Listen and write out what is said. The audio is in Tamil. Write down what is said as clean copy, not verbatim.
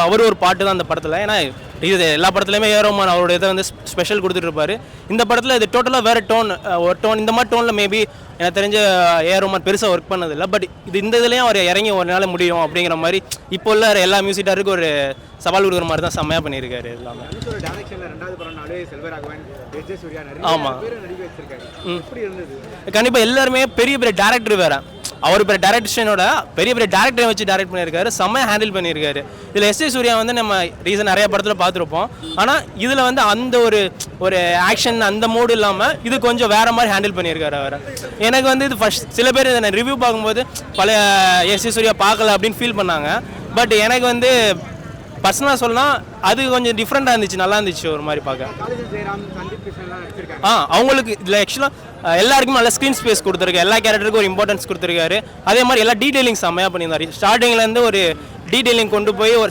அவர் ஒரு பாட்டு தான் அந்த படத்தில். ஏன்னா இது எல்லா படத்துலையுமே ஏ ரோமான் அவரோட இதை வந்து ஸ்பெஷல் கொடுத்துட்டு இருப்பாரு. இந்த படத்தில் இது டோட்டலாக வேறு ஒரு டோன். இந்த மாதிரி டோனில் மேபி எனக்கு தெரிஞ்ச ஏ ரோமான் பெருசாக ஒர்க் பண்ணதில்லை. பட் இந்த இதுலேயும் அவர் இறங்கி ஒரு நாள் முடியும் அப்படிங்கிற மாதிரி இப்போ உள்ள எல்லா மியூசிக்காருக்கும் ஒரு சவால் கொடுக்குற மாதிரி தான் செம்மையாக பண்ணியிருக்காரு எல்லாமே. ஆமாம், கண்டிப்பாக எல்லாருமே பெரிய பெரிய டேரக்டர் வேறு. அவர் பெரிய டேரக்டரோட பெரிய பெரிய டேரக்டரை வச்சு டேரக்ட் பண்ணியிருக்காரு, செம்மையாக ஹேண்டில் பண்ணியிருக்காரு. இதில் எஸ்.ஏ. சூர்யா வந்து நம்ம ரீசன் நிறைய படத்தில் பார்த்துருப்போம். ஆனால் இதில் வந்து அந்த ஒரு ஆக்ஷன் அந்த மூடு இல்லாமல் இது கொஞ்சம் வேறு மாதிரி ஹேண்டில் பண்ணியிருக்காரு அவர். எனக்கு வந்து இது ஃபஸ்ட் சில பேர் இதை ரிவ்யூ பார்க்கும்போது பழைய எஸ்.ஏ. சூர்யா பார்க்கல அப்படின்னு ஃபீல் பண்ணாங்க. பட் எனக்கு வந்து பர்சனலாக சொல்லலாம் அது கொஞ்சம் டிஃப்ரெண்ட்டாக இருந்துச்சு, நல்லா இருந்துச்சு ஒரு மாதிரி பார்க்க. அவங்களுக்கு இதில் ஆக்சுவலாக எல்லாருக்குமே நல்ல ஸ்க்ரீன் ஸ்பேஸ் கொடுத்துருக்காரு, எல்லா கேரக்டருக்கும் ஒரு இம்பார்ட்டன்ஸ் கொடுத்துருக்காரு. அதே மாதிரி எல்லா டீட்டெயிலிங் செம்மையாக பண்ணியிருந்தாரு. ஸ்டார்டிங்லேருந்து ஒரு டீட்டெயிலிங் கொண்டு போய் ஒரு